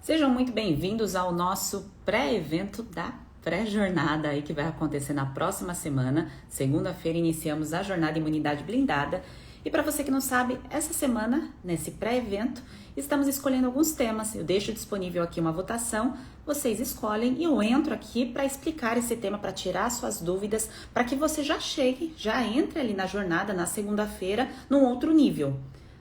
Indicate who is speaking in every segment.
Speaker 1: Sejam muito bem-vindos ao nosso pré-evento da pré-jornada aí que vai acontecer na próxima semana. Segunda-feira iniciamos a jornada Imunidade Blindada. E para você que não sabe, essa semana, nesse pré-evento, estamos escolhendo alguns temas. Eu deixo disponível aqui uma votação, vocês escolhem e eu entro aqui para explicar esse tema, para tirar suas dúvidas, para que você já chegue, já entre ali na jornada, na segunda-feira, num outro nível.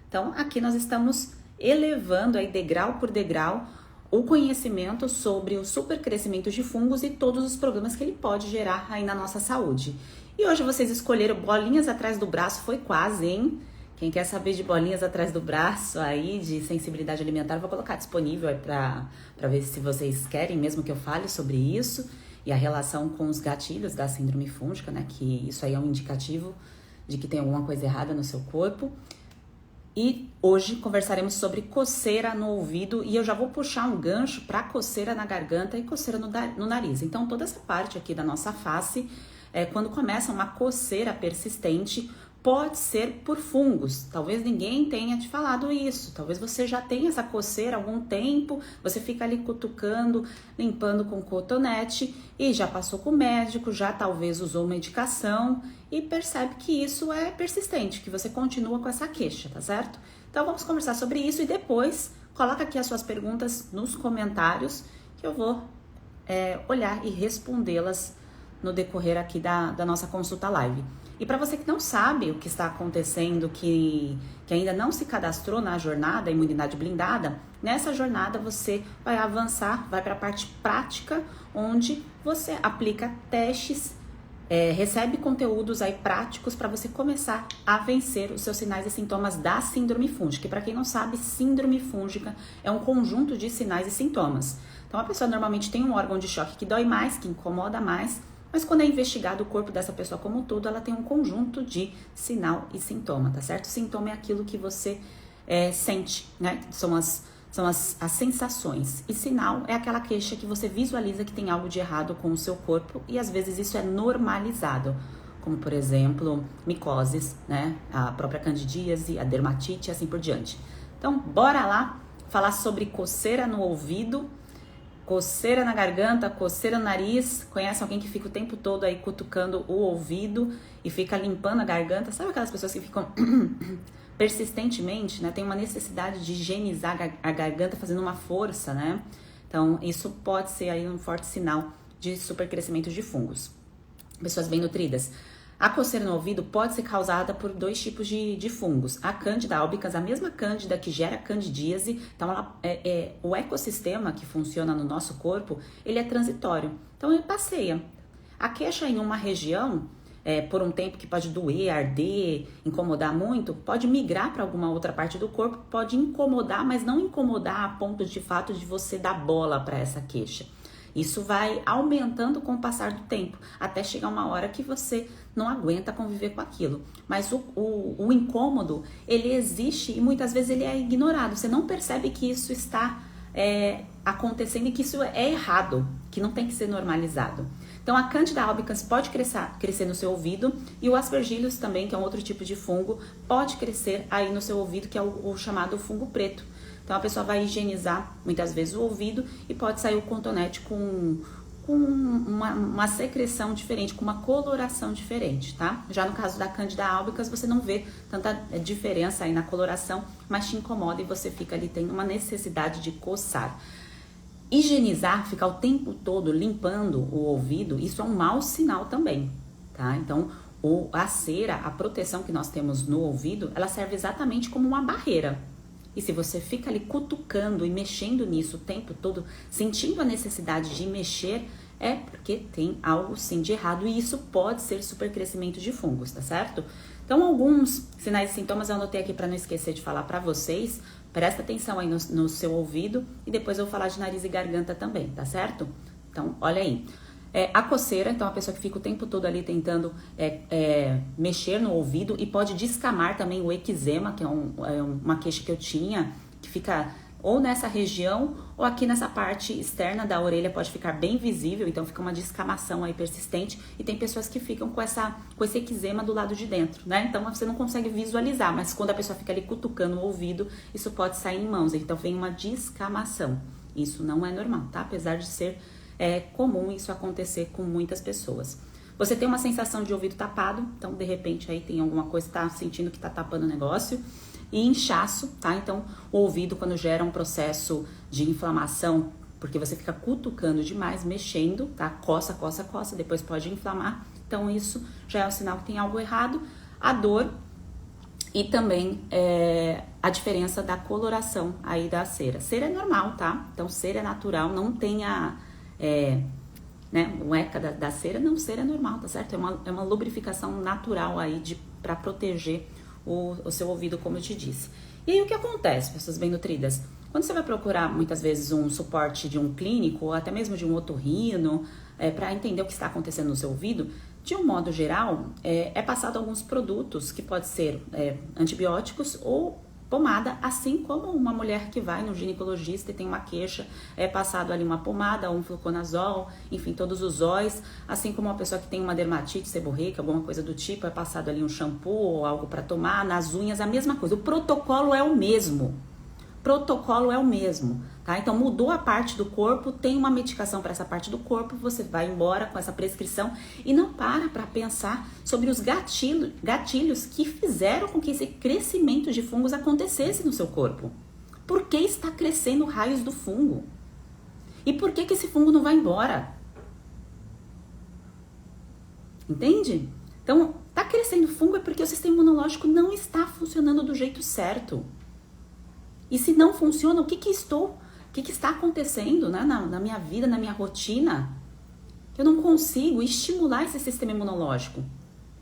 Speaker 1: Então, aqui nós estamos elevando aí degrau por degrau o conhecimento sobre o supercrescimento de fungos e todos os problemas que ele pode gerar aí na nossa saúde. E hoje vocês escolheram bolinhas atrás do braço, foi quase, hein? Quem quer saber de bolinhas atrás do braço aí, de sensibilidade alimentar, eu vou colocar disponível aí para ver se vocês querem mesmo que eu fale sobre isso e a relação com os gatilhos da síndrome fúngica, né? Que isso aí é um indicativo de que tem alguma coisa errada no seu corpo. E hoje conversaremos sobre coceira no ouvido e eu já vou puxar um gancho para coceira na garganta e coceira no nariz. Então toda essa parte aqui da nossa face, quando começa uma coceira persistente, pode ser por fungos. Talvez ninguém tenha te falado isso, talvez você já tenha essa coceira há algum tempo, você fica ali cutucando, limpando com cotonete e já passou com o médico, já talvez usou medicação e percebe que isso é persistente, que você continua com essa queixa, tá certo? Então vamos conversar sobre isso e depois coloca aqui as suas perguntas nos comentários que eu vou olhar e respondê-las no decorrer aqui da nossa consulta live. E para você que não sabe o que está acontecendo, que ainda não se cadastrou na jornada Imunidade Blindada, nessa jornada você vai avançar, vai para a parte prática, onde você aplica testes, recebe conteúdos aí práticos para você começar a vencer os seus sinais e sintomas da síndrome fúngica. E para quem não sabe, síndrome fúngica é um conjunto de sinais e sintomas. Então a pessoa normalmente tem um órgão de choque que dói mais, que incomoda mais, mas quando é investigado o corpo dessa pessoa como um todo, ela tem um conjunto de sinal e sintoma, tá certo? Sintoma é aquilo que você sente, né? São as sensações. E sinal é aquela queixa que você visualiza que tem algo de errado com o seu corpo e às vezes isso é normalizado. Como, por exemplo, micoses, né? A própria candidíase, a dermatite e assim por diante. Então, bora lá falar sobre coceira no ouvido, coceira na garganta, coceira no nariz. Conhece alguém que fica o tempo todo aí cutucando o ouvido e fica limpando a garganta? Sabe aquelas pessoas que ficam persistentemente, né? Tem uma necessidade de higienizar a garganta fazendo uma força, né? Então, isso pode ser aí um forte sinal de supercrescimento de fungos. Pessoas bem nutridas. A coceira no ouvido pode ser causada por dois tipos de fungos. A Candida albicans, a mesma Cândida que gera candidíase. Então, o ecossistema que funciona no nosso corpo, ele é transitório. Então, ele passeia. A queixa em uma região, por um tempo que pode doer, arder, incomodar muito, pode migrar para alguma outra parte do corpo, pode incomodar, mas não incomodar a ponto de fato de você dar bola para essa queixa. Isso vai aumentando com o passar do tempo, até chegar uma hora que você não aguenta conviver com aquilo. Mas o incômodo, ele existe e muitas vezes ele é ignorado. Você não percebe que isso está acontecendo e que isso é errado, que não tem que ser normalizado. Então, a Candida albicans pode crescer no seu ouvido e o Aspergillus também, que é um outro tipo de fungo, pode crescer aí no seu ouvido, que é o chamado fungo preto. Então, a pessoa vai higienizar muitas vezes o ouvido e pode sair o cotonete com uma secreção diferente, com uma coloração diferente, tá? Já no caso da Candida albicans, você não vê tanta diferença aí na coloração, mas te incomoda e você fica ali tendo uma necessidade de coçar. Higienizar, ficar o tempo todo limpando o ouvido, isso é um mau sinal também, tá? Então, a cera, a proteção que nós temos no ouvido, ela serve exatamente como uma barreira. E se você fica ali cutucando e mexendo nisso o tempo todo, sentindo a necessidade de mexer, é porque tem algo sim de errado e isso pode ser supercrescimento de fungos, tá certo? Então, alguns sinais e sintomas eu anotei aqui para não esquecer de falar para vocês. Presta atenção aí no seu ouvido e depois eu vou falar de nariz e garganta também, tá certo? Então, olha aí. A coceira, então a pessoa que fica o tempo todo ali tentando mexer no ouvido e pode descamar também o eczema, que é uma queixa que eu tinha, que fica ou nessa região ou aqui nessa parte externa da orelha pode ficar bem visível, então fica uma descamação aí persistente e tem pessoas que ficam com esse eczema do lado de dentro, né? Então você não consegue visualizar, mas quando a pessoa fica ali cutucando o ouvido, isso pode sair em mãos, então vem uma descamação. Isso não é normal, tá? Apesar de ser comum isso acontecer com muitas pessoas. Você tem uma sensação de ouvido tapado, então de repente aí tem alguma coisa que tá sentindo que tá tapando o negócio. E inchaço, tá? Então o ouvido, quando gera um processo de inflamação, porque você fica cutucando demais, mexendo, tá? Coça, coça, coça, depois pode inflamar. Então isso já é um sinal que tem algo errado. A dor e também a diferença da coloração aí da cera. Cera é normal, tá? Então cera é natural, não tem o ECA da cera, não, cera é normal, tá certo? É uma lubrificação natural aí para proteger o seu ouvido, como eu te disse. E aí o que acontece, pessoas bem nutridas? Quando você vai procurar muitas vezes um suporte de um clínico ou até mesmo de um otorrino para entender o que está acontecendo no seu ouvido, de um modo geral, é passado alguns produtos que pode ser antibióticos ou pomada, assim como uma mulher que vai no ginecologista e tem uma queixa, é passado ali uma pomada, um fluconazol, enfim, todos os óis, assim como uma pessoa que tem uma dermatite seborreica, alguma coisa do tipo, é passado ali um shampoo ou algo para tomar, nas unhas, a mesma coisa, o protocolo é o mesmo. Tá? Então mudou a parte do corpo, tem uma medicação para essa parte do corpo, você vai embora com essa prescrição e não para pensar sobre os gatilhos que fizeram com que esse crescimento de fungos acontecesse no seu corpo. Por que está crescendo raios do fungo? E por que esse fungo não vai embora? Entende? Então, tá crescendo fungo é porque o sistema imunológico não está funcionando do jeito certo. E se não funciona, o que está acontecendo, né, na minha vida, na minha rotina? Eu não consigo estimular esse sistema imunológico.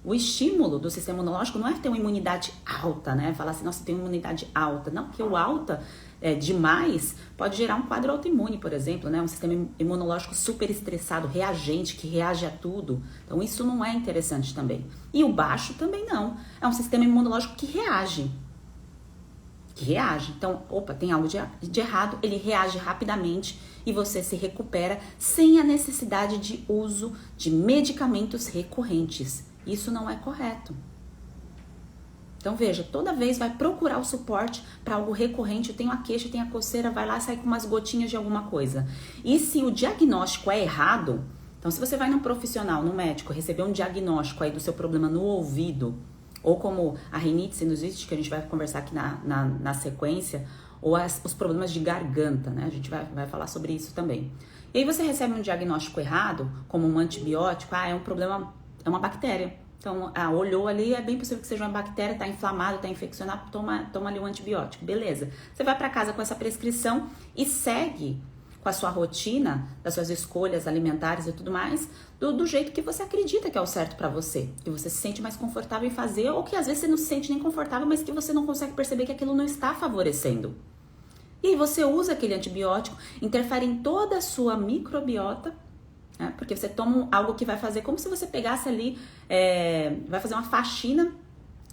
Speaker 1: O estímulo do sistema imunológico não é ter uma imunidade alta, né? Falar assim, nossa, eu tenho uma imunidade alta. Não, porque o alta demais pode gerar um quadro autoimune, por exemplo, né? Um sistema imunológico super estressado, reagente, que reage a tudo. Então isso não é interessante também. E o baixo também não. É um sistema imunológico que reage. Então, tem algo de errado, ele reage rapidamente e você se recupera sem a necessidade de uso de medicamentos recorrentes. Isso não é correto. Então, veja, toda vez vai procurar o suporte para algo recorrente, tem uma queixa, tem a coceira, vai lá e sai com umas gotinhas de alguma coisa. E se o diagnóstico é errado, então se você vai num profissional, num médico, receber um diagnóstico aí do seu problema no ouvido, ou como a rinite sinusite, que a gente vai conversar aqui na sequência, ou os problemas de garganta, né? A gente vai falar sobre isso também. E aí você recebe um diagnóstico errado, como um antibiótico, é um problema, é uma bactéria. Então, olhou ali, é bem possível que seja uma bactéria, tá inflamado, tá infeccionado, toma ali um antibiótico. Beleza. Você vai para casa com essa prescrição e segue com a sua rotina, das suas escolhas alimentares e tudo mais, do jeito que você acredita que é o certo para você, que você se sente mais confortável em fazer, ou que às vezes você não se sente nem confortável, mas que você não consegue perceber que aquilo não está favorecendo. E aí você usa aquele antibiótico, interfere em toda a sua microbiota, né? Porque você toma algo que vai fazer como se você pegasse ali, vai fazer uma faxina,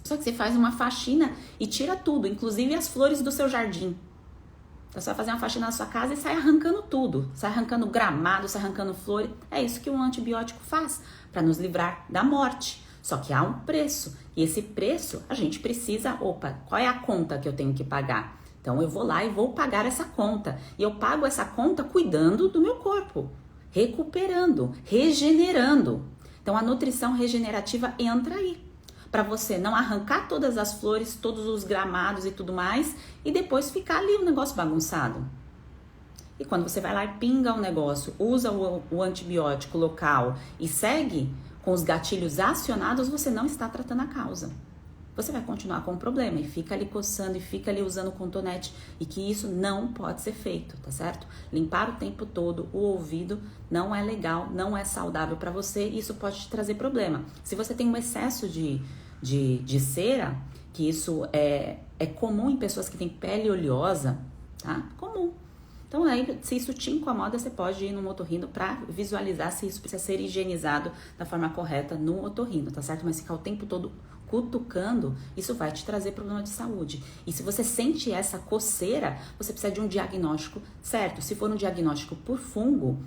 Speaker 1: só que você faz uma faxina e tira tudo, inclusive as flores do seu jardim. Então você vai fazer uma faxina na sua casa e sai arrancando tudo, sai arrancando gramado, sai arrancando flores. É isso que um antibiótico faz, para nos livrar da morte. Só que há um preço, e esse preço a gente precisa, qual é a conta que eu tenho que pagar? Então eu vou lá e vou pagar essa conta, e eu pago essa conta cuidando do meu corpo, recuperando, regenerando. Então a nutrição regenerativa entra aí, para você não arrancar todas as flores, todos os gramados e tudo mais, e depois ficar ali o negócio bagunçado. E quando você vai lá e pinga o negócio, usa o antibiótico local e segue com os gatilhos acionados, você não está tratando a causa. Você vai continuar com o problema e fica ali coçando e fica ali usando cotonete, e que isso não pode ser feito, tá certo? Limpar o tempo todo o ouvido não é legal, não é saudável para você, e isso pode te trazer problema. Se você tem um excesso de cera, que isso é comum em pessoas que têm pele oleosa, tá? Comum. Então aí, se isso te incomoda, você pode ir no otorrino para visualizar se isso precisa ser higienizado da forma correta no otorrino, tá certo? Mas ficar o tempo todo cutucando, isso vai te trazer problema de saúde. E se você sente essa coceira, você precisa de um diagnóstico certo. Se for um diagnóstico por fungo,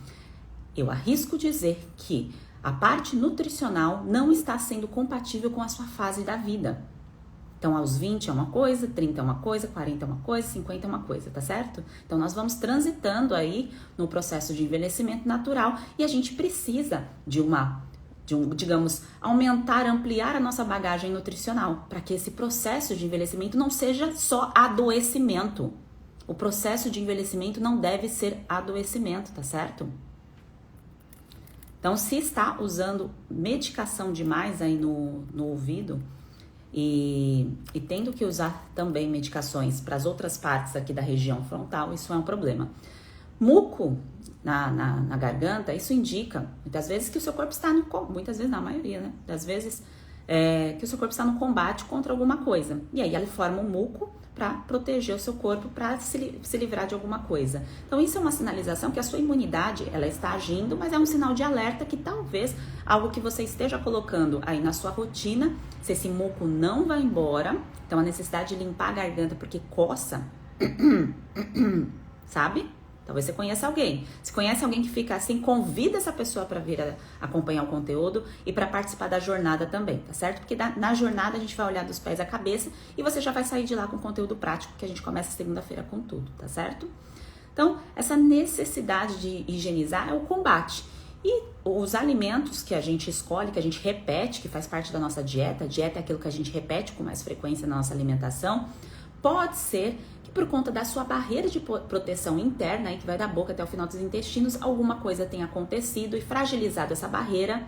Speaker 1: eu arrisco dizer que a parte nutricional não está sendo compatível com a sua fase da vida. Então, aos 20 é uma coisa, 30 é uma coisa, 40 é uma coisa, 50 é uma coisa, tá certo? Então, nós vamos transitando aí no processo de envelhecimento natural e a gente precisa digamos, aumentar, ampliar a nossa bagagem nutricional para que esse processo de envelhecimento não seja só adoecimento. O processo de envelhecimento não deve ser adoecimento, tá certo? Então, se está usando medicação demais aí no ouvido e tendo que usar também medicações para as outras partes aqui da região frontal, isso é um problema. Muco na garganta, isso indica muitas vezes que o seu corpo está muitas vezes, na maioria, né? Das vezes que o seu corpo está no combate contra alguma coisa. E aí ele forma um muco para proteger o seu corpo, para se livrar de alguma coisa. Então isso é uma sinalização que a sua imunidade, ela está agindo, mas é um sinal de alerta que talvez algo que você esteja colocando aí na sua rotina, se esse muco não vai embora, então a necessidade de limpar a garganta porque coça, sabe? Talvez você conheça alguém. Se conhece alguém que fica assim, convida essa pessoa para vir acompanhar o conteúdo e para participar da jornada também, tá certo? Porque na jornada a gente vai olhar dos pés à cabeça e você já vai sair de lá com conteúdo prático, que a gente começa segunda-feira com tudo, tá certo? Então, essa necessidade de higienizar é o combate. E os alimentos que a gente escolhe, que a gente repete, que faz parte da nossa dieta, a dieta é aquilo que a gente repete com mais frequência na nossa alimentação, pode ser que por conta da sua barreira de proteção interna, aí que vai da boca até o final dos intestinos, alguma coisa tenha acontecido e fragilizado essa barreira.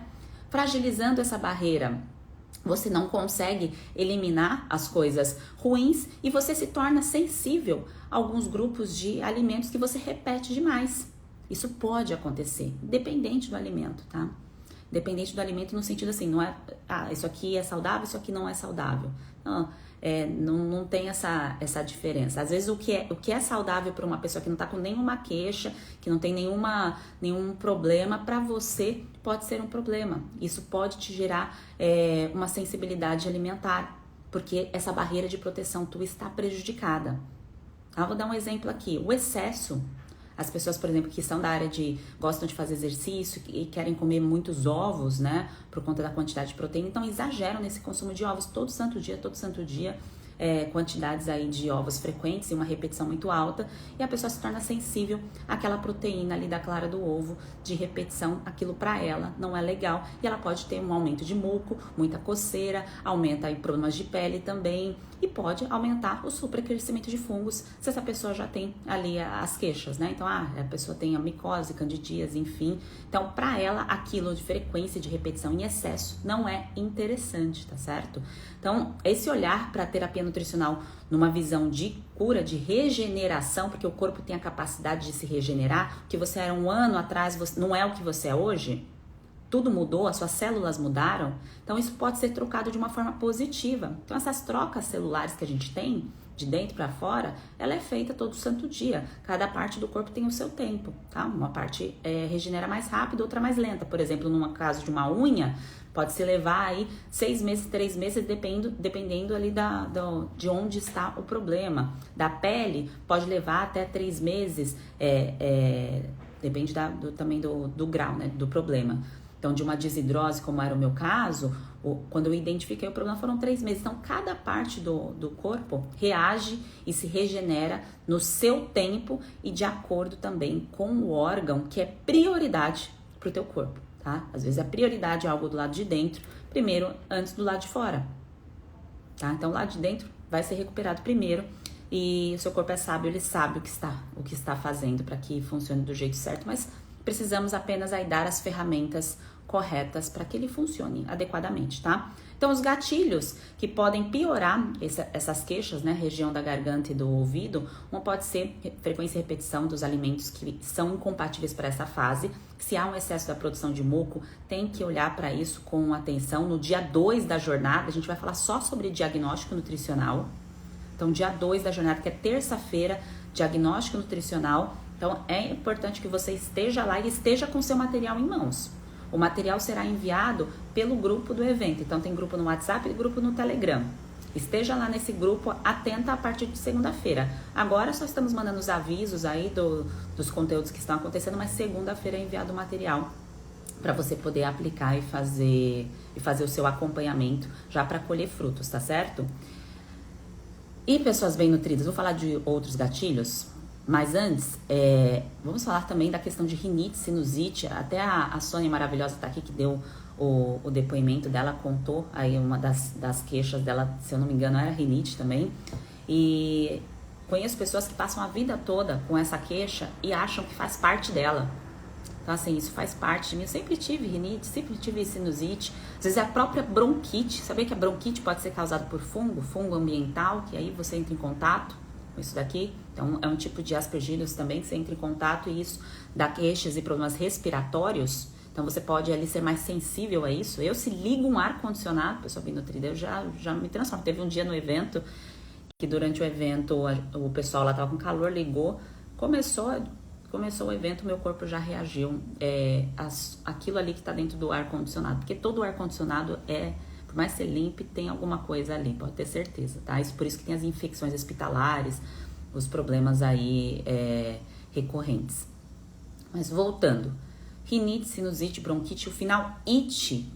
Speaker 1: Fragilizando essa barreira, você não consegue eliminar as coisas ruins e você se torna sensível a alguns grupos de alimentos que você repete demais. Isso pode acontecer, dependente do alimento, tá? Dependente do alimento no sentido assim, não é, isso aqui é saudável, isso aqui não é saudável. Não tem essa diferença. Às vezes o que é saudável para uma pessoa que não está com nenhuma queixa, que não tem nenhum problema, para você pode ser um problema. Isso pode te gerar uma sensibilidade alimentar, porque essa barreira de proteção tua está prejudicada. Vou dar um exemplo aqui. O excesso. As pessoas, por exemplo, que são da área gostam de fazer exercício e querem comer muitos ovos, né, por conta da quantidade de proteína, então exageram nesse consumo de ovos todo santo dia, quantidades aí de ovos frequentes e uma repetição muito alta, e a pessoa se torna sensível àquela proteína ali da clara do ovo de repetição, aquilo para ela não é legal, e ela pode ter um aumento de muco, muita coceira, aumenta aí problemas de pele também, e pode aumentar o supercrescimento de fungos se essa pessoa já tem ali as queixas, né? Então, a pessoa tem a micose, candidíase, enfim. Então, para ela, aquilo de frequência de repetição em excesso não é interessante, tá certo? Então, esse olhar para a terapia nutricional numa visão de cura, de regeneração, porque o corpo tem a capacidade de se regenerar, que você era um ano atrás, você não é o que você é hoje. Tudo mudou, as suas células mudaram, então isso pode ser trocado de uma forma positiva. Então essas trocas celulares que a gente tem, de dentro para fora, ela é feita todo santo dia. Cada parte do corpo tem o seu tempo, tá? Uma parte regenera mais rápido, outra mais lenta. Por exemplo, num caso de uma unha, pode se levar aí 6 meses, 3 meses, dependendo ali de onde está o problema. Da pele, pode levar até 3 meses, depende também do grau, né, do problema. Então, de uma desidrose, como era o meu caso, quando eu identifiquei o problema, foram 3 meses. Então, cada parte do corpo reage e se regenera no seu tempo e de acordo também com o órgão que é prioridade para o teu corpo, tá? Às vezes a prioridade é algo do lado de dentro, primeiro, antes do lado de fora, tá? Então, o lado de dentro vai ser recuperado primeiro e o seu corpo é sábio, ele sabe o que está fazendo para que funcione do jeito certo, mas precisamos apenas aí dar as ferramentas corretas para que ele funcione adequadamente, tá? Então, os gatilhos que podem piorar essas queixas, né, região da garganta e do ouvido, uma pode ser frequência e repetição dos alimentos que são incompatíveis para essa fase. Se há um excesso da produção de muco, tem que olhar para isso com atenção. No dia 2 da jornada, a gente vai falar só sobre diagnóstico nutricional. Então, dia 2 da jornada, que é terça-feira, diagnóstico nutricional. Então, é importante que você esteja lá e esteja com seu material em mãos. O material será enviado pelo grupo do evento. Então, tem grupo no WhatsApp e grupo no Telegram. Esteja lá nesse grupo, atenta a partir de segunda-feira. Agora, só estamos mandando os avisos aí dos conteúdos que estão acontecendo, mas segunda-feira é enviado o material para você poder aplicar e fazer o seu acompanhamento já para colher frutos, tá certo? E pessoas bem nutridas, vou falar de outros gatilhos, mas antes, vamos falar também da questão de rinite, sinusite. Até a Sônia maravilhosa tá aqui, que deu o depoimento dela, contou aí uma das queixas dela, se eu não me engano, era rinite também. E conheço pessoas que passam a vida toda com essa queixa e acham que faz parte dela. Então, assim, isso faz parte de mim. Eu sempre tive rinite, sempre tive sinusite. Às vezes é a própria bronquite. Sabia que a bronquite pode ser causada por fungo ambiental, que aí você entra em contato com isso daqui. Então, é um tipo de aspergillus também que você entra em contato e isso dá queixas e problemas respiratórios. Então, você pode ali ser mais sensível a isso. Eu, se ligo um ar-condicionado, pessoal bem nutrida, eu já me transformo. Teve um dia no evento que durante o evento o pessoal lá tava com calor, ligou, começou o evento, meu corpo já reagiu aquilo ali que está dentro do ar-condicionado. Porque todo o ar-condicionado por mais ser limpo, tem alguma coisa ali, pode ter certeza, tá? Por isso que tem as infecções hospitalares, os problemas aí recorrentes. Mas voltando, rinite, sinusite, bronquite, o final it.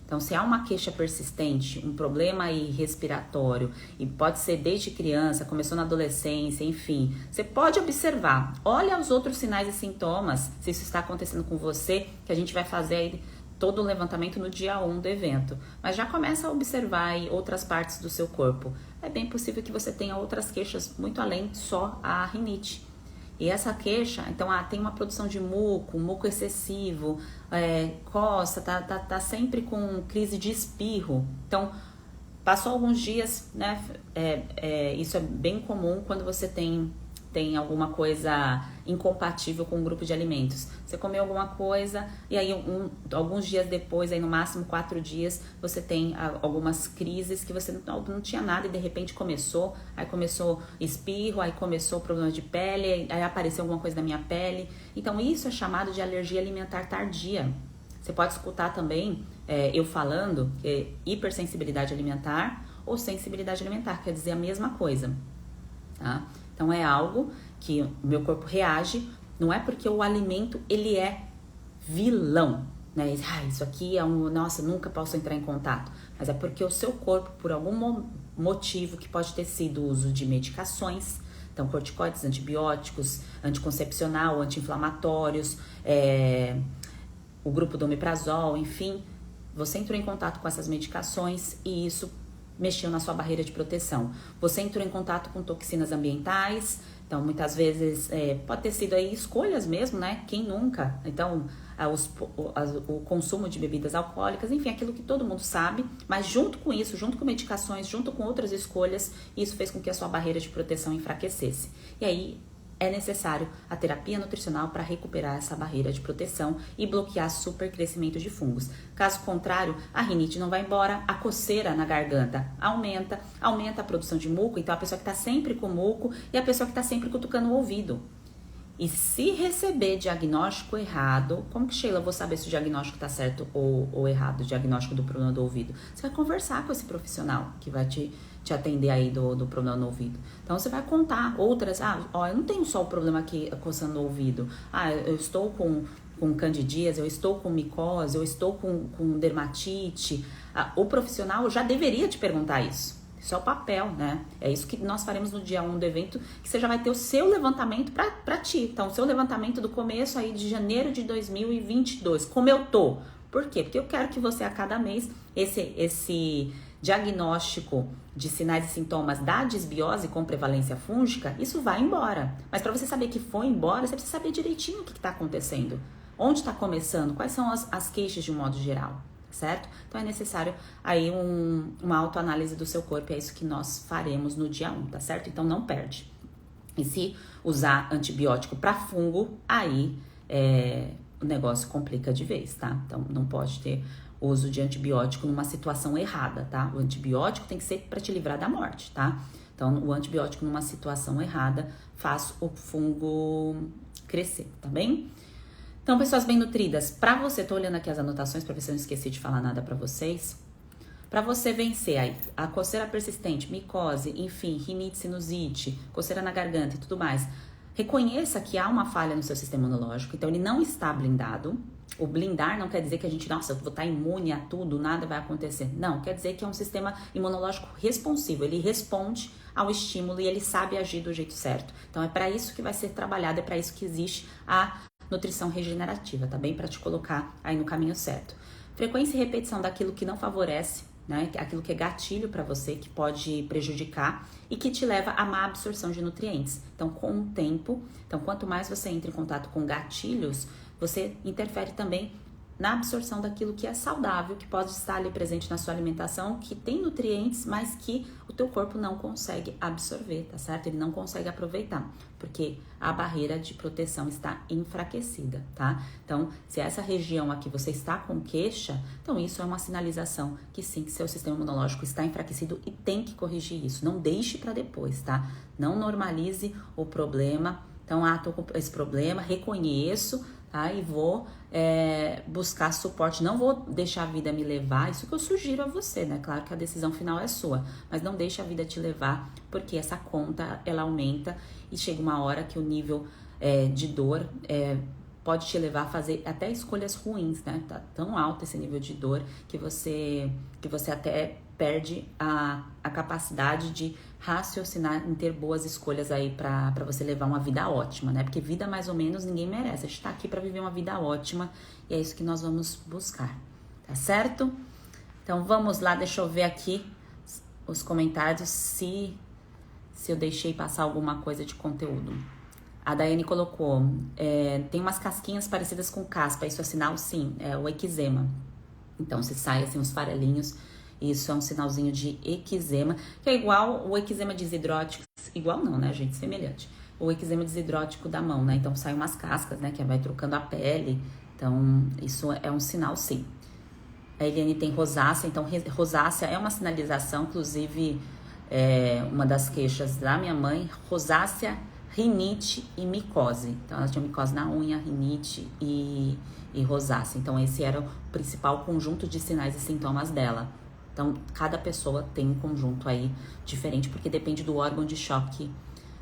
Speaker 1: Então, se há uma queixa persistente, um problema aí respiratório, e pode ser desde criança, começou na adolescência, enfim, você pode observar, olha os outros sinais e sintomas, se isso está acontecendo com você, que a gente vai fazer aí todo o levantamento no dia 1 do evento. Mas já começa a observar aí outras partes do seu corpo. É bem possível que você tenha outras queixas, muito além só a rinite. E essa queixa, então, tem uma produção de muco excessivo, coça, tá sempre com crise de espirro. Então, passou alguns dias, né? Isso é bem comum quando você tem alguma coisa incompatível com um grupo de alimentos. Você comeu alguma coisa e aí alguns dias depois, aí no máximo 4 dias, você tem algumas crises que você não tinha nada e de repente começou. Aí começou espirro, aí começou problema de pele, aí apareceu alguma coisa na minha pele. Então isso é chamado de alergia alimentar tardia. Você pode escutar também eu falando hipersensibilidade alimentar ou sensibilidade alimentar, quer dizer a mesma coisa, tá? Então, é algo que o meu corpo reage, não é porque o alimento, ele é vilão, né? Isso aqui nossa, nunca posso entrar em contato. Mas é porque o seu corpo, por algum motivo, que pode ter sido o uso de medicações, então corticoides, antibióticos, anticoncepcional, anti-inflamatórios, o grupo do omeprazol, enfim, você entrou em contato com essas medicações e isso mexeu na sua barreira de proteção. Você entrou em contato com toxinas ambientais, então muitas vezes pode ter sido aí escolhas mesmo, né? Quem nunca? Então, o consumo de bebidas alcoólicas, enfim, aquilo que todo mundo sabe, mas junto com isso, junto com medicações, junto com outras escolhas, isso fez com que a sua barreira de proteção enfraquecesse. E aí é necessário a terapia nutricional para recuperar essa barreira de proteção e bloquear supercrescimento de fungos. Caso contrário, a rinite não vai embora, a coceira na garganta aumenta a produção de muco, então a pessoa que está sempre com muco e a pessoa que está sempre cutucando o ouvido. E se receber diagnóstico errado, como que, Sheila, eu vou saber se o diagnóstico está certo ou errado, o diagnóstico do problema do ouvido? Você vai conversar com esse profissional que vai te atender aí do problema no ouvido. Então, você vai contar outras, eu não tenho só o problema aqui coçando o ouvido. Eu estou com candidíase, eu estou com micose, eu estou com dermatite. O profissional já deveria te perguntar isso. Isso é o papel, né? É isso que nós faremos no dia 1 do evento, que você já vai ter o seu levantamento pra ti. Então, o seu levantamento do começo aí de janeiro de 2022. Como eu tô? Por quê? Porque eu quero que você, a cada mês, esse diagnóstico de sinais e sintomas da disbiose com prevalência fúngica, isso vai embora. Mas para você saber que foi embora, você precisa saber direitinho o que está acontecendo. Onde está começando? Quais são as queixas de um modo geral? Certo? Então é necessário aí uma autoanálise do seu corpo, é isso que nós faremos no dia 1, tá certo? Então não perde. E se usar antibiótico para fungo, aí o negócio complica de vez, tá? Então não pode ter uso de antibiótico numa situação errada, tá? O antibiótico tem que ser para te livrar da morte, tá? Então o antibiótico numa situação errada faz o fungo crescer, tá bem? Então, pessoas bem nutridas, pra você, tô olhando aqui as anotações pra ver se eu não esqueci de falar nada pra vocês. Pra você vencer aí a coceira persistente, micose, enfim, rinite, sinusite, coceira na garganta e tudo mais, reconheça que há uma falha no seu sistema imunológico, então ele não está blindado. O blindar não quer dizer que a gente, nossa, eu vou estar imune a tudo, nada vai acontecer. Não, quer dizer que é um sistema imunológico responsivo, ele responde ao estímulo e ele sabe agir do jeito certo. Então é para isso que vai ser trabalhado, é para isso que existe a nutrição regenerativa, tá bem? Para te colocar aí no caminho certo. Frequência e repetição daquilo que não favorece, né? Aquilo que é gatilho para você, que pode prejudicar e que te leva a má absorção de nutrientes. Então, com o tempo, quanto mais você entra em contato com gatilhos, você interfere também na absorção daquilo que é saudável, que pode estar ali presente na sua alimentação, que tem nutrientes, mas que o teu corpo não consegue absorver, tá certo? Ele não consegue aproveitar, porque a barreira de proteção está enfraquecida, tá? Então, se essa região aqui você está com queixa, então isso é uma sinalização que sim, que seu sistema imunológico está enfraquecido e tem que corrigir isso. Não deixe para depois, tá? Não normalize o problema. Então, tô com esse problema, reconheço, tá? E vou buscar suporte, não vou deixar a vida me levar, isso que eu sugiro a você, né? Claro que a decisão final é sua, mas não deixe a vida te levar, porque essa conta, ela aumenta e chega uma hora que o nível de dor pode te levar a fazer até escolhas ruins, né? Tá tão alto esse nível de dor que você até perde a capacidade de raciocinar em ter boas escolhas aí pra você levar uma vida ótima, né? Porque vida mais ou menos ninguém merece. A gente tá aqui pra viver uma vida ótima e é isso que nós vamos buscar, tá certo? Então vamos lá, deixa eu ver aqui os comentários se eu deixei passar alguma coisa de conteúdo. A Daiane colocou, tem umas casquinhas parecidas com caspa, isso é sinal? Sim, é o eczema. Então se sai assim uns farelinhos, isso é um sinalzinho de eczema, que é igual o eczema desidrótico, igual não, né, gente, semelhante. O eczema desidrótico da mão, né, então sai umas cascas, né, que vai trocando a pele, então isso é um sinal, sim. A Eliane tem rosácea, então rosácea é uma sinalização, inclusive uma das queixas da minha mãe, rosácea, rinite e micose. Então ela tinha micose na unha, rinite e rosácea, então esse era o principal conjunto de sinais e sintomas dela. Então, cada pessoa tem um conjunto aí diferente, porque depende do órgão de choque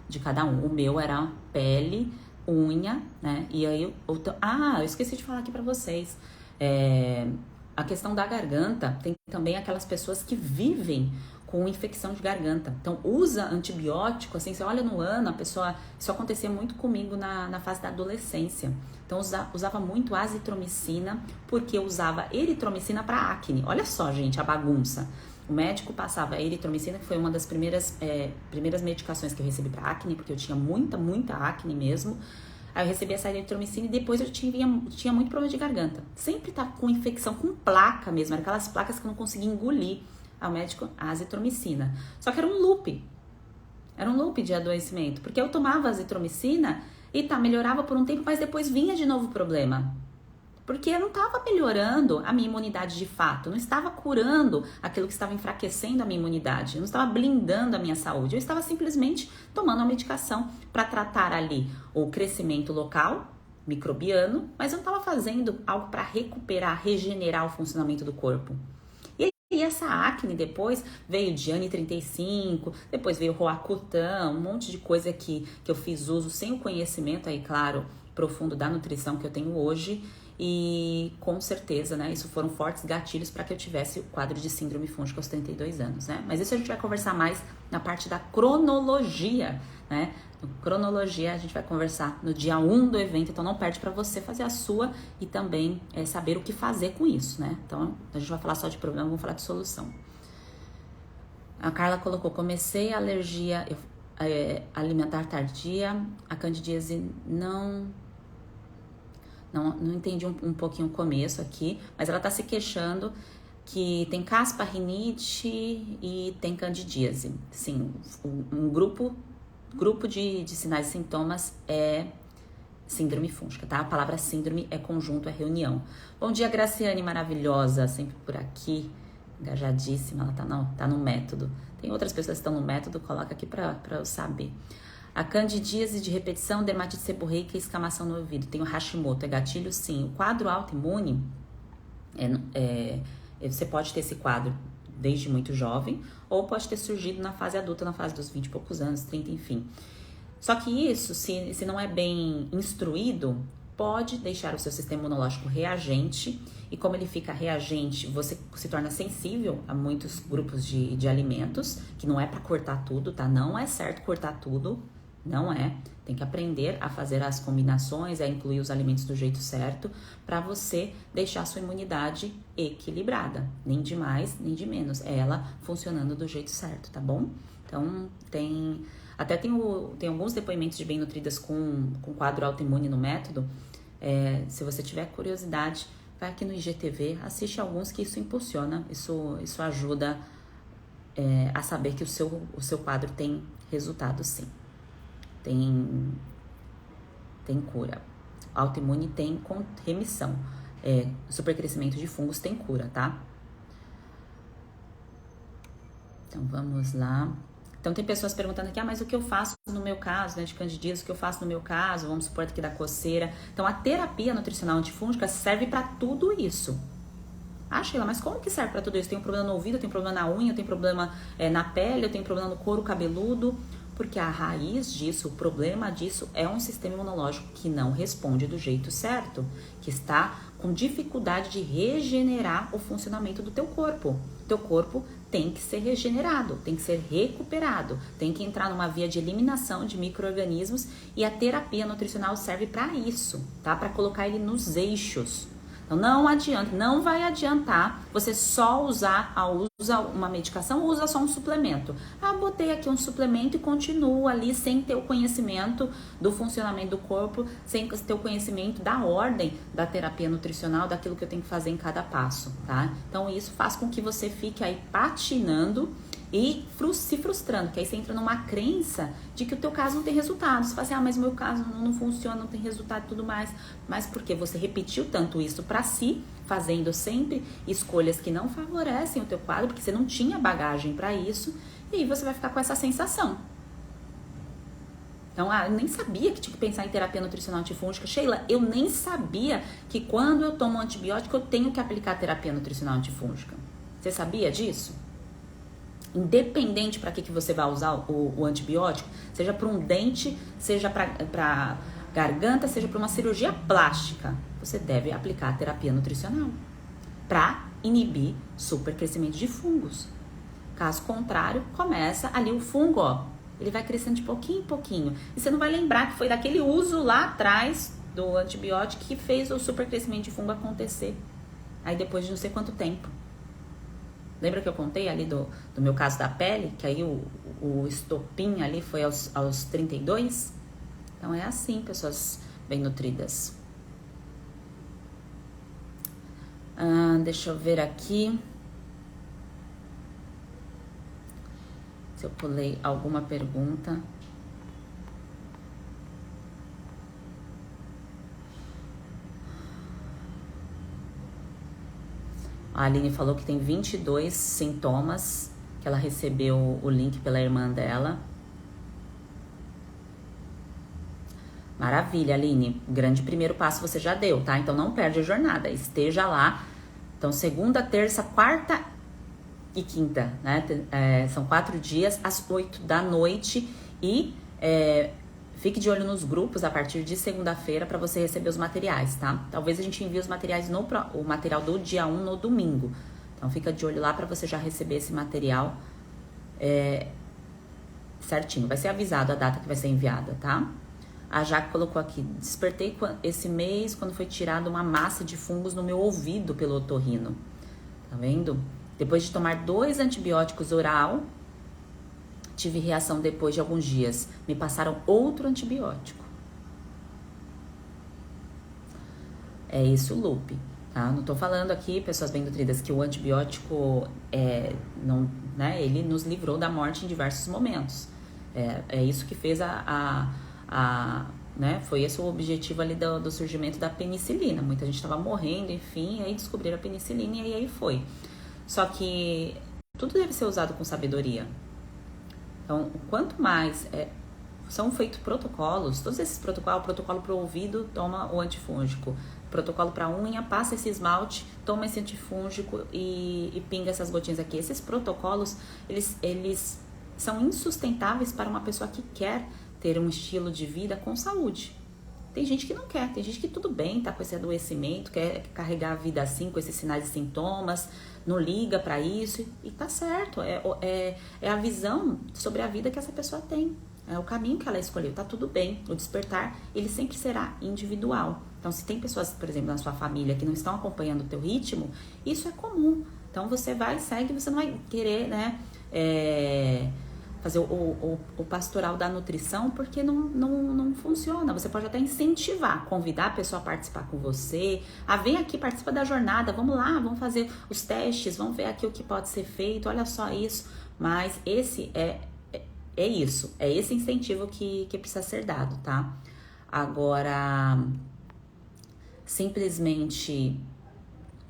Speaker 1: de cada um. O meu era pele, unha, né? E aí, eu esqueci de falar aqui pra vocês. A questão da garganta, tem também aquelas pessoas que vivem com infecção de garganta. Então, usa antibiótico, assim, você olha no ano, a pessoa... Isso acontecia muito comigo na fase da adolescência. Então, usava muito azitromicina, porque eu usava eritromicina para acne. Olha só, gente, a bagunça. O médico passava eritromicina, que foi uma das primeiras medicações que eu recebi para acne, porque eu tinha muita acne mesmo. Aí eu recebi essa eritromicina e depois eu tinha muito problema de garganta. Sempre tá com infecção, com placa mesmo, eram aquelas placas que eu não conseguia engolir. Ao médico, azitromicina. Só que era um loop de adoecimento, porque eu tomava azitromicina e melhorava por um tempo, mas depois vinha de novo o problema. Porque eu não estava melhorando a minha imunidade de fato, eu não estava curando aquilo que estava enfraquecendo a minha imunidade, eu não estava blindando a minha saúde, eu estava simplesmente tomando a medicação para tratar ali o crescimento local, microbiano, mas eu não estava fazendo algo para recuperar, regenerar o funcionamento do corpo. E essa acne depois veio Diane 35, depois veio Roacutan, um monte de coisa que eu fiz uso sem o conhecimento aí, claro, profundo da nutrição que eu tenho hoje. E com certeza, né, isso foram fortes gatilhos para que eu tivesse o quadro de síndrome fúngica aos 32 anos, né? Mas isso a gente vai conversar mais na parte da cronologia, né? Cronologia a gente vai conversar no dia 1 do evento, então não perde para você fazer a sua e também saber o que fazer com isso, né? Então a gente vai falar só de problema, vamos falar de solução. A Carla colocou, comecei a alergia alimentar tardia, a candidíase não entendi um pouquinho o começo aqui, mas ela tá se queixando que tem caspa, rinite e tem candidíase. Sim, um grupo de sinais e sintomas é síndrome fúngica, tá? A palavra síndrome é conjunto, é reunião. Bom dia, Graciane, maravilhosa, sempre por aqui, engajadíssima, ela tá no método. Tem outras pessoas que estão no método, coloca aqui pra eu saber. A candidíase de repetição, dermatite seborreica e escamação no ouvido. Tem o Hashimoto, é gatilho? Sim. O quadro autoimune, você pode ter esse quadro desde muito jovem, ou pode ter surgido na fase adulta, na fase dos 20 e poucos anos, 30, enfim. Só que isso, se não é bem instruído, pode deixar o seu sistema imunológico reagente, e como ele fica reagente, você se torna sensível a muitos grupos de alimentos, que não é para cortar tudo, tá? Não é certo cortar tudo, não é. Tem que aprender a fazer as combinações, a incluir os alimentos do jeito certo, para você deixar a sua imunidade equilibrada. Nem de mais, nem de menos. É ela funcionando do jeito certo, tá bom? Então, tem alguns depoimentos de bem-nutridas com quadro autoimune no método. Se você tiver curiosidade, vai aqui no IGTV, assiste alguns que isso impulsiona, isso ajuda a saber que o seu quadro tem resultado, sim. Tem cura. Autoimune tem remissão. Supercrescimento de fungos tem cura, tá? Então, vamos lá. Então, tem pessoas perguntando aqui, mas o que eu faço no meu caso, né, de candidíase, o que eu faço no meu caso, vamos supor aqui da coceira. Então, a terapia nutricional antifúngica serve para tudo isso. Ah, Sheila, mas como que serve para tudo isso? Eu tenho problema no ouvido, eu tenho problema na unha, eu tenho problema na pele, eu tenho problema no couro cabeludo. Porque a raiz disso, o problema disso é um sistema imunológico que não responde do jeito certo, que está com dificuldade de regenerar o funcionamento do teu corpo. O teu corpo tem que ser regenerado, tem que ser recuperado, tem que entrar numa via de eliminação de micro-organismos, e a terapia nutricional serve para isso, tá? Para colocar ele nos eixos. Então, não vai adiantar você só usa uma medicação ou usa só um suplemento. Ah, botei aqui um suplemento e continuo ali sem ter o conhecimento do funcionamento do corpo, sem ter o conhecimento da ordem da terapia nutricional, daquilo que eu tenho que fazer em cada passo, tá? Então, isso faz com que você fique aí patinando e se frustrando, que aí você entra numa crença de que o teu caso não tem resultado. Você fala assim, mas o meu caso não funciona, não tem resultado e tudo mais. Mas porque você repetiu tanto isso pra si, fazendo sempre escolhas que não favorecem o teu quadro, porque você não tinha bagagem pra isso, e aí você vai ficar com essa sensação. Então, eu nem sabia que tinha que pensar em terapia nutricional antifúngica. Sheila, eu nem sabia que quando eu tomo antibiótico, eu tenho que aplicar terapia nutricional antifúngica. Você sabia disso? Independente para que você vai usar o antibiótico, seja para um dente, seja para garganta, seja para uma cirurgia plástica, você deve aplicar a terapia nutricional para inibir supercrescimento de fungos. Caso contrário, começa ali o fungo, ó, ele vai crescendo de pouquinho em pouquinho. E você não vai lembrar que foi daquele uso lá atrás do antibiótico que fez o supercrescimento de fungo acontecer. Aí depois de não sei quanto tempo. Lembra que eu contei ali do meu caso da pele? Que aí o estopim ali foi aos 32? Então é assim, pessoas bem nutridas. Deixa eu ver aqui. Se eu pulei alguma pergunta. A Aline falou que tem 22 sintomas, que ela recebeu o link pela irmã dela. Maravilha, Aline. Grande primeiro passo você já deu, tá? Então não perde a jornada, esteja lá. Então segunda, terça, quarta e quinta, né? São 4 dias, às 8 da noite. E fique de olho nos grupos a partir de segunda-feira para você receber os materiais, tá? Talvez a gente envie os materiais o material do dia 1 no domingo. Então fica de olho lá para você já receber esse material certinho. Vai ser avisado a data que vai ser enviada, tá? A Jaque colocou aqui, despertei esse mês quando foi tirada uma massa de fungos no meu ouvido pelo otorrino. Tá vendo? Depois de tomar 2 antibióticos oral, tive reação depois de alguns dias. Me passaram outro antibiótico. É isso, Lupe. Tá? Não tô falando aqui, pessoas bem nutridas, que o antibiótico ele nos livrou da morte em diversos momentos. É isso que fez foi esse o objetivo ali do surgimento da penicilina. Muita gente estava morrendo, enfim, aí descobriram a penicilina e aí foi. Só que tudo deve ser usado com sabedoria. Então, quanto mais são feitos protocolos, todos esses protocolos, o protocolo para o ouvido, toma o antifúngico. Protocolo para unha, passa esse esmalte, toma esse antifúngico e pinga essas gotinhas aqui. Esses protocolos, eles são insustentáveis para uma pessoa que quer ter um estilo de vida com saúde. Tem gente que não quer, tem gente que tudo bem, tá com esse adoecimento, quer carregar a vida assim, com esses sinais e sintomas, não liga pra isso, e tá certo, é a visão sobre a vida que essa pessoa tem. É o caminho que ela escolheu, tá tudo bem. O despertar, ele sempre será individual. Então, se tem pessoas, por exemplo, na sua família que não estão acompanhando o teu ritmo, isso é comum. Então, você vai, segue, você não vai querer, né, fazer o pastoral da nutrição, porque não funciona. Você pode até incentivar, convidar a pessoa a participar com você. Vem aqui, participa da jornada, vamos lá, vamos fazer os testes, vamos ver aqui o que pode ser feito, olha só isso. Mas esse é isso, é esse incentivo que precisa ser dado, tá? Agora, simplesmente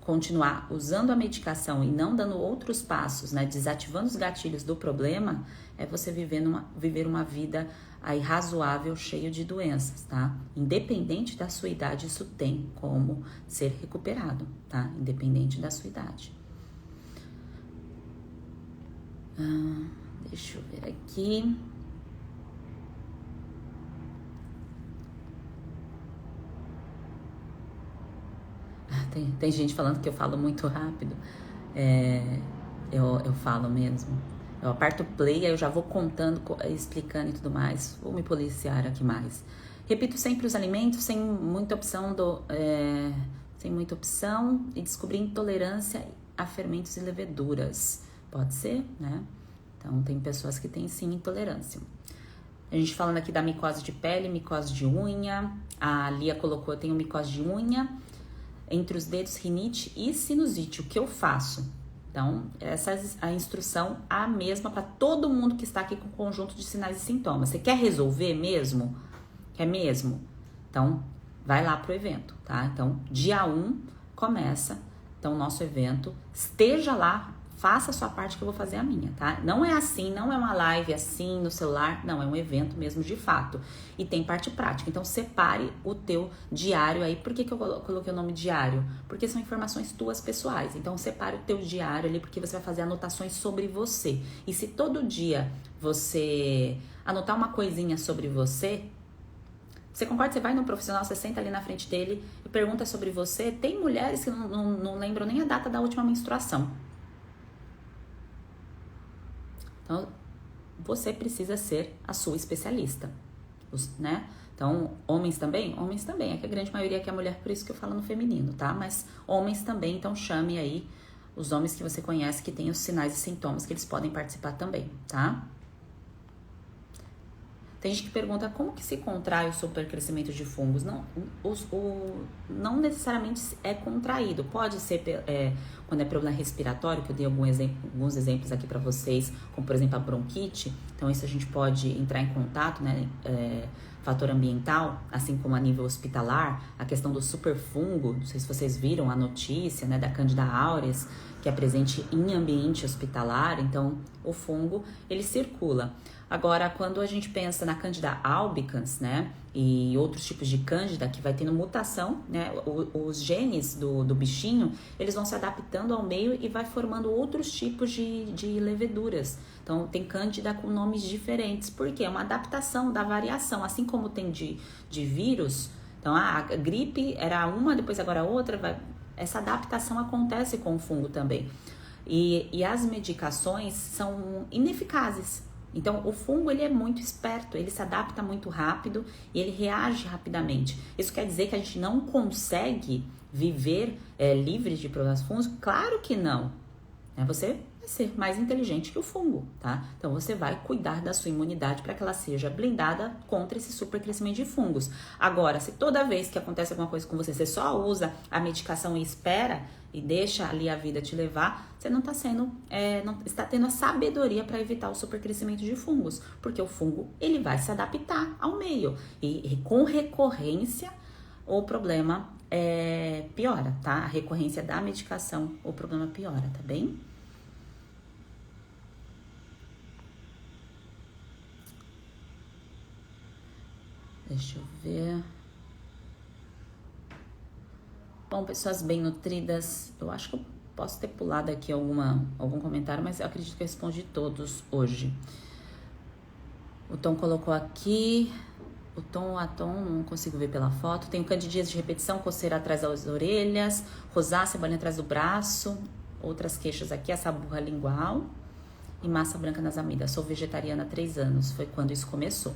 Speaker 1: continuar usando a medicação e não dando outros passos, né? Desativando os gatilhos do problema, é você viver uma vida aí razoável, cheio de doenças, tá? Independente da sua idade, isso tem como ser recuperado, tá? Independente da sua idade. Deixa eu ver aqui. Tem gente falando que eu falo muito rápido. Eu falo mesmo. Eu aperto play, aí eu já vou contando, explicando e tudo mais. Vou me policiar aqui mais. Repito sempre os alimentos sem muita opção e descobrir intolerância a fermentos e leveduras. Pode ser, né? Então, tem pessoas que têm, sim, intolerância. A gente falando aqui da micose de pele, micose de unha. A Lia colocou, eu tenho micose de unha, entre os dedos, rinite e sinusite. O que eu faço? Então, essa é a instrução, a mesma para todo mundo que está aqui com o conjunto de sinais e sintomas. Você quer resolver mesmo? Quer mesmo? Então, vai lá pro evento, tá? Então, dia 1 começa, então, o nosso evento. Esteja lá, faça a sua parte que eu vou fazer a minha, tá? Não é assim, não é uma live assim no celular, não, é um evento mesmo de fato. E tem parte prática, então separe o teu diário aí. Por que eu coloquei o nome diário? Porque são informações tuas pessoais, então separe o teu diário ali, porque você vai fazer anotações sobre você. E se todo dia você anotar uma coisinha sobre você concorda? Você vai num profissional, você senta ali na frente dele e pergunta sobre você. Tem mulheres que não lembram nem a data da última menstruação. Então, você precisa ser a sua especialista, né? Então, homens também? Homens também. É que a grande maioria aqui é mulher, por isso que eu falo no feminino, tá? Mas homens também, então chame aí os homens que você conhece que têm os sinais e sintomas, que eles podem participar também, tá? Tem gente que pergunta como que se contrai o supercrescimento de fungos. Não necessariamente é contraído. Pode ser quando é problema respiratório, que eu dei alguns exemplos aqui para vocês, como por exemplo a bronquite. Então isso a gente pode entrar em contato, né? Fator ambiental, assim como a nível hospitalar, a questão do superfungo. Não sei se vocês viram a notícia, né, da Candida auris, que é presente em ambiente hospitalar. Então o fungo, ele circula. Agora, quando a gente pensa na Candida albicans, né, e outros tipos de Cândida que vai tendo mutação, né, os genes do bichinho, eles vão se adaptando ao meio e vai formando outros tipos de leveduras. Então, tem Cândida com nomes diferentes, porque é uma adaptação da variação, assim como tem de vírus. Então, a gripe era uma, depois agora outra, essa adaptação acontece com o fungo também. E as medicações são ineficazes. Então, o fungo, ele é muito esperto, ele se adapta muito rápido e ele reage rapidamente. Isso quer dizer que a gente não consegue viver livre de problemas fungos? Claro que não. Você vai ser mais inteligente que o fungo, tá? Então, você vai cuidar da sua imunidade para que ela seja blindada contra esse supercrescimento de fungos. Agora, se toda vez que acontece alguma coisa com você, você só usa a medicação e espera e deixa ali a vida te levar, você não está tendo a sabedoria para evitar o supercrescimento de fungos, porque o fungo, ele vai se adaptar ao meio e com recorrência o problema piora, tá? A recorrência da medicação, o problema piora, tá bem? Deixa eu ver. Bom, pessoas bem nutridas, eu acho que eu posso ter pulado aqui algum comentário, mas eu acredito que eu respondi todos hoje. O Tom colocou aqui, O tom, a tom, não consigo ver pela foto. Tenho candidíase de repetição, coceira atrás das orelhas, rosácea, bolinha atrás do braço. Outras queixas aqui, essa burra lingual e massa branca nas amigas. Sou vegetariana há 3 anos, foi quando isso começou.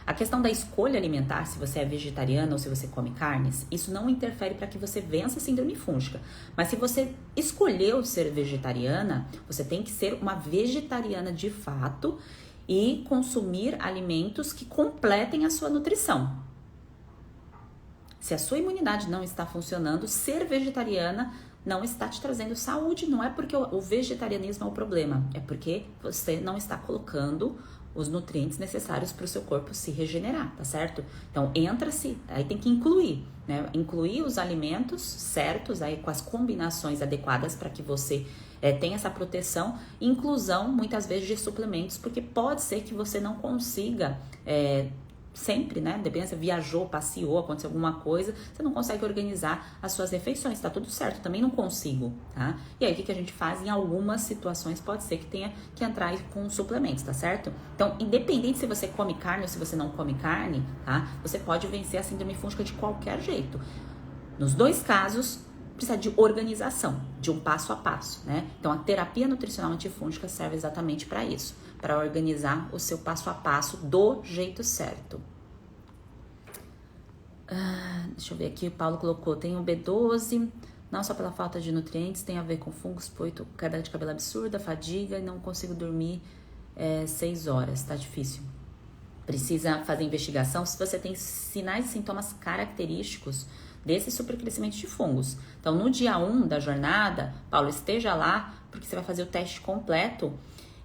Speaker 1: A questão da escolha alimentar, se você é vegetariana ou se você come carnes, isso não interfere para que você vença a síndrome fúngica. Mas se você escolheu ser vegetariana, você tem que ser uma vegetariana de fato e consumir alimentos que completem a sua nutrição. Se a sua imunidade não está funcionando, ser vegetariana não está te trazendo saúde. Não é porque o vegetarianismo é o problema, é porque você não está colocando os nutrientes necessários para o seu corpo se regenerar, tá certo? Então, entra-se, aí tem que incluir, né? Incluir os alimentos certos, aí com as combinações adequadas para que você tenha essa proteção. Inclusão, muitas vezes, de suplementos, porque pode ser que você não consiga sempre, né? Depende, você viajou, passeou, aconteceu alguma coisa, você não consegue organizar as suas refeições, tá tudo certo, também não consigo, tá? E aí, o que a gente faz? Em algumas situações, pode ser que tenha que entrar aí com suplementos, tá certo? Então, independente se você come carne ou se você não come carne, tá? Você pode vencer a síndrome fúngica de qualquer jeito. Nos 2 casos, precisa de organização, de um passo a passo, né? Então, a terapia nutricional antifúngica serve exatamente para isso, para organizar o seu passo a passo do jeito certo. Deixa eu ver aqui, o Paulo colocou, tem o B12, não só pela falta de nutrientes, tem a ver com fungos, poito, queda de cabelo absurda, fadiga e não consigo dormir 6 horas, tá difícil. Precisa fazer investigação se você tem sinais e sintomas característicos desse supercrescimento de fungos. Então, no dia 1 da jornada, Paulo, esteja lá, porque você vai fazer o teste completo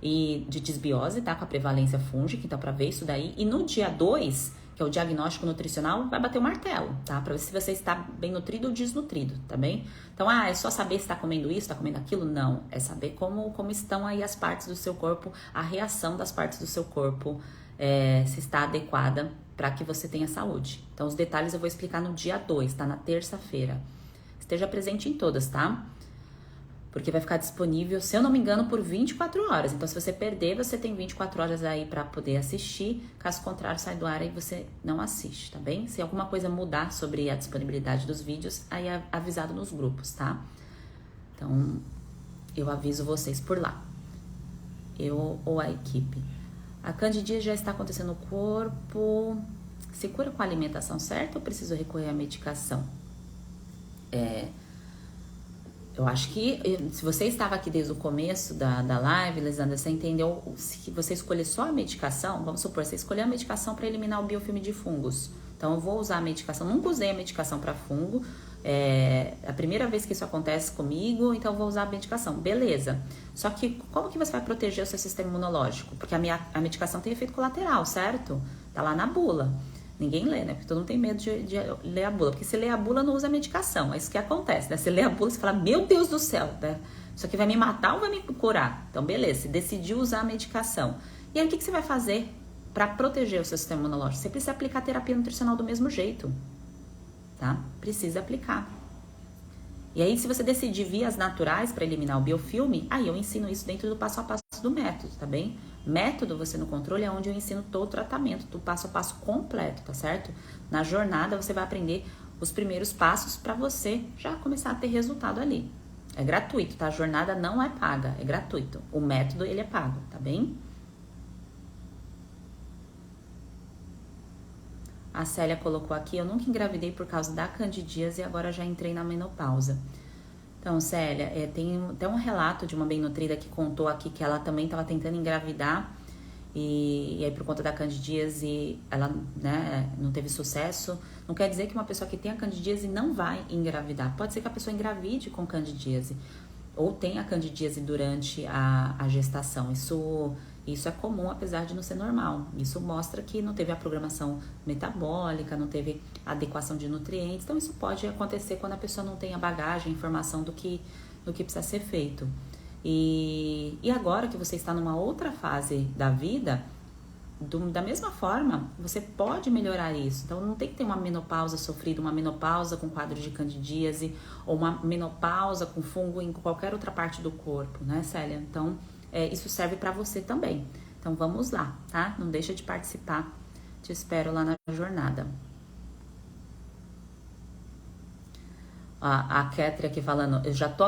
Speaker 1: e de disbiose, tá? Com a prevalência fúngica, então para ver isso daí. E no dia 2, que é o diagnóstico nutricional, vai bater o martelo, tá? Para ver se você está bem nutrido ou desnutrido, tá bem? Então, é só saber se está comendo isso, está comendo aquilo? Não, é saber como estão aí as partes do seu corpo, a reação das partes do seu corpo, se está adequada para que você tenha saúde. Então, os detalhes eu vou explicar no dia 2, tá? Na terça-feira. Esteja presente em todas, tá? Porque vai ficar disponível, se eu não me engano, por 24 horas. Então, se você perder, você tem 24 horas aí para poder assistir. Caso contrário, sai do ar e você não assiste, tá bem? Se alguma coisa mudar sobre a disponibilidade dos vídeos, aí é avisado nos grupos, tá? Então, eu aviso vocês por lá. Eu ou a equipe. A candidíase já está acontecendo no corpo. Se cura com a alimentação certa ou preciso recorrer à medicação? Eu acho que, se você estava aqui desde o começo da live, Lisandra, você entendeu, se você escolher só a medicação, vamos supor, você escolheu a medicação para eliminar o biofilme de fungos. Então, eu vou usar a medicação, nunca usei a medicação para fungo, é a primeira vez que isso acontece comigo, então eu vou usar a medicação. Beleza. Só que, como que você vai proteger o seu sistema imunológico? Porque a medicação tem efeito colateral, certo? Tá lá na bula. Ninguém lê, né? Porque todo mundo tem medo de ler a bula. Porque se lê a bula, não usa a medicação. É isso que acontece, né? Você lê a bula e fala, meu Deus do céu, né? Isso aqui vai me matar ou vai me curar? Então, beleza, você decidiu usar a medicação. E aí, o que você vai fazer para proteger o seu sistema imunológico? Você precisa aplicar terapia nutricional do mesmo jeito, tá? Precisa aplicar. E aí, se você decidir vias naturais para eliminar o biofilme, aí eu ensino isso dentro do passo a passo do método, tá bem? Método Você no Controle é onde eu ensino todo o tratamento, do passo a passo completo, tá certo? Na jornada você vai aprender os primeiros passos para você já começar a ter resultado ali. É gratuito, tá? A jornada não é paga, é gratuito. O método, ele é pago, tá bem? A Célia colocou aqui, eu nunca engravidei por causa da candidíase e agora já entrei na menopausa. Então, Célia, tem até um relato de uma bem nutrida que contou aqui que ela também estava tentando engravidar e aí por conta da candidíase ela, né, não teve sucesso. Não quer dizer que uma pessoa que tem a candidíase não vai engravidar. Pode ser que a pessoa engravide com candidíase ou tenha candidíase durante a gestação. Isso é comum, apesar de não ser normal. Isso mostra que não teve a programação metabólica, não teve adequação de nutrientes. Então, isso pode acontecer quando a pessoa não tem a bagagem, a informação do que precisa ser feito. E agora que você está numa outra fase da vida, da mesma forma, você pode melhorar isso. Então, não tem que ter uma menopausa sofrida, uma menopausa com quadro de candidíase ou uma menopausa com fungo em qualquer outra parte do corpo, né, Célia? Então, isso serve para você também. Então, vamos lá, tá? Não deixa de participar Te espero lá na jornada. A Kétria aqui falando, eu já tô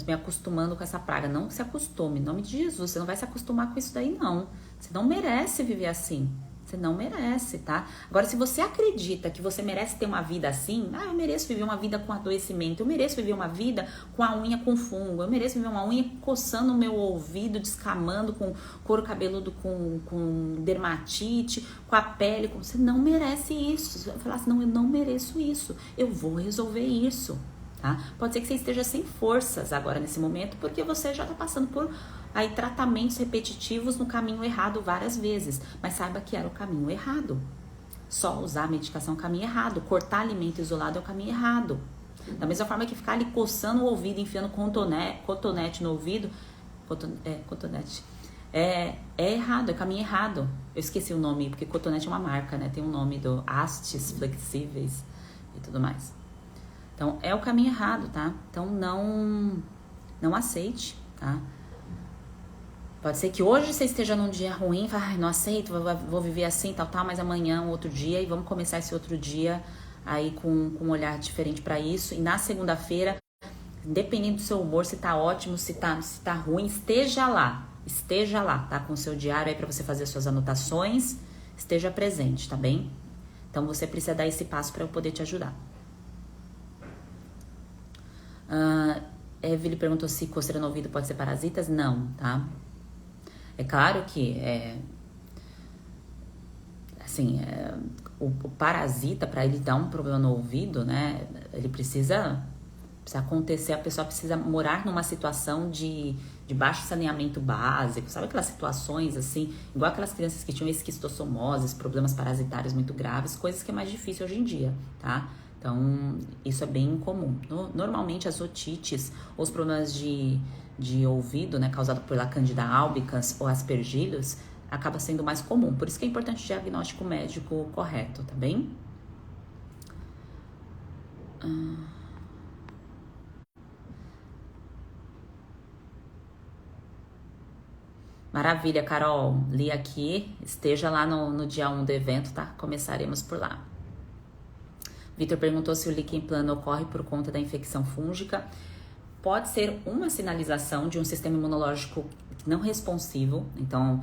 Speaker 1: me acostumando com essa praga. Não se acostume, em nome de Jesus, você não vai se acostumar com isso daí, não. Você não merece viver assim. Você não merece, tá? Agora, se você acredita que você merece ter uma vida assim, eu mereço viver uma vida com adoecimento, eu mereço viver uma vida com a unha com fungo, eu mereço viver uma unha coçando o meu ouvido, descamando, com couro cabeludo, com dermatite, com a pele. Você não merece isso. Você vai falar assim, não, eu não mereço isso. Eu vou resolver isso, tá? Pode ser que você esteja sem forças agora nesse momento, porque você já tá passando por aí tratamentos repetitivos no caminho errado várias vezes, mas saiba que era o caminho errado. Só usar a medicação é o caminho errado, cortar alimento isolado é o caminho errado. Da mesma forma que ficar ali coçando o ouvido, enfiando cotonete no ouvido, cotonete, é errado, é caminho errado. Eu esqueci o nome, porque cotonete é uma marca, né? Tem um nome do hastes flexíveis e tudo mais. Então, é o caminho errado, tá? Então, não aceite, tá? Pode ser que hoje você esteja num dia ruim, não aceito, vou viver assim, tal, mas amanhã outro dia, e vamos começar esse outro dia aí com um olhar diferente para isso. E na segunda-feira, independente do seu humor, se tá ótimo, se tá ruim, esteja lá, tá? Com o seu diário aí para você fazer suas anotações, esteja presente, tá bem? Então você precisa dar esse passo para eu poder te ajudar. Evely perguntou se coceira no ouvido pode ser parasitas. Não, tá? É claro que o parasita, para ele dar um problema no ouvido, né? Ele precisa acontecer, a pessoa precisa morar numa situação de baixo saneamento básico, sabe aquelas situações assim, igual aquelas crianças que tinham esquistossomose, problemas parasitários muito graves, coisas que é mais difícil hoje em dia, tá? Então, isso é bem comum. Normalmente as otites, os problemas de ouvido, né, causado por Candida albicans ou aspergillus, acaba sendo mais comum. Por isso que é importante o diagnóstico médico correto, tá bem? Maravilha, Carol. Li aqui. Esteja lá no dia 1 do evento, tá? Começaremos por lá. Vitor perguntou se o líquen plano ocorre por conta da infecção fúngica. Pode ser uma sinalização de um sistema imunológico não responsivo. Então,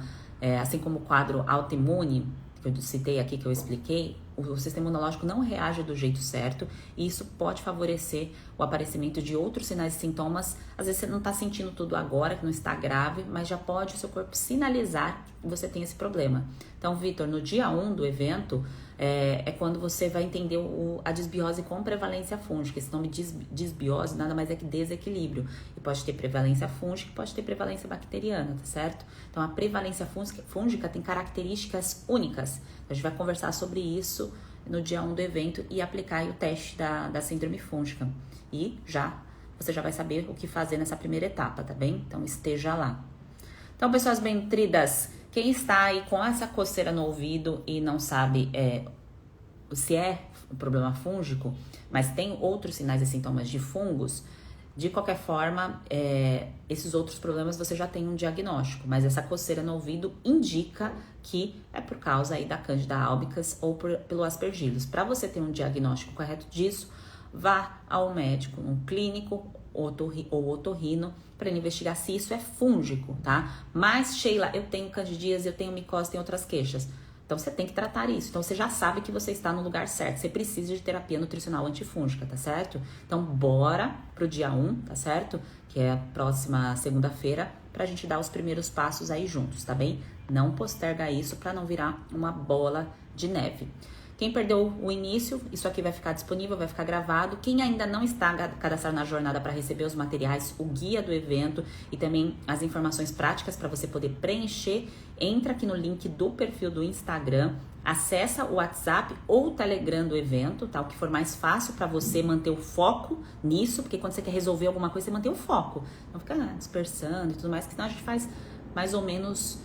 Speaker 1: assim como o quadro autoimune, que eu citei aqui, que eu expliquei, o sistema imunológico não reage do jeito certo e isso pode favorecer o aparecimento de outros sinais e sintomas. Às vezes você não está sentindo tudo agora, que não está grave, mas já pode o seu corpo sinalizar que você tem esse problema. Então, Vitor, no dia 1 do evento, é quando você vai entender a disbiose com prevalência fúngica. Esse nome disbiose nada mais é que desequilíbrio. E pode ter prevalência fúngica e pode ter prevalência bacteriana, tá certo? Então, a prevalência fúngica tem características únicas. A gente vai conversar sobre isso no dia 1 do evento e aplicar aí o teste da síndrome fúngica. E você já vai saber o que fazer nessa primeira etapa, tá bem? Então, esteja lá. Então, pessoas bem nutridas, quem está aí com essa coceira no ouvido e não sabe se é um problema fúngico, mas tem outros sinais e sintomas de fungos, de qualquer forma, esses outros problemas você já tem um diagnóstico, mas essa coceira no ouvido indica que é por causa aí da Candida albicans ou pelo aspergillus. Para você ter um diagnóstico correto disso, vá ao médico, um clínico ou otorrino, para ele investigar se isso é fúngico, tá? Mas, Sheila, eu tenho candidíase, eu tenho micose, tenho outras queixas. Então, você tem que tratar isso. Então, você já sabe que você está no lugar certo. Você precisa de terapia nutricional antifúngica, tá certo? Então, bora pro dia 1, tá certo? Que é a próxima segunda-feira, pra gente dar os primeiros passos aí juntos, tá bem? Não posterga isso pra não virar uma bola de neve. Quem perdeu o início, isso aqui vai ficar disponível, vai ficar gravado. Quem ainda não está cadastrado na jornada para receber os materiais, o guia do evento e também as informações práticas para você poder preencher, entra aqui no link do perfil do Instagram, acessa o WhatsApp ou o Telegram do evento, tá? O que for mais fácil para você manter o foco nisso, porque quando você quer resolver alguma coisa, você mantém o foco. Não fica dispersando e tudo mais, que senão a gente faz mais ou menos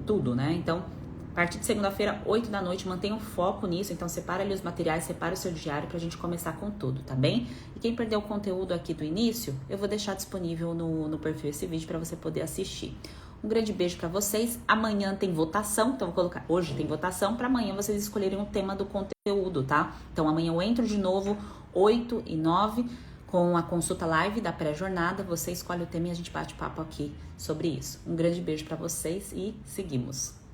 Speaker 1: tudo, né? Então, a partir de segunda-feira, 8 da noite, mantenha o foco nisso. Então, separa ali os materiais, separa o seu diário pra gente começar com tudo, tá bem? E quem perdeu o conteúdo aqui do início, eu vou deixar disponível no perfil esse vídeo pra você poder assistir. Um grande beijo para vocês. Amanhã tem votação, então vou colocar, hoje tem votação, para amanhã vocês escolherem o tema do conteúdo, tá? Então amanhã eu entro de novo, 8 e 9, com a consulta live da pré-jornada. Você escolhe o tema e a gente bate papo aqui sobre isso. Um grande beijo para vocês e seguimos.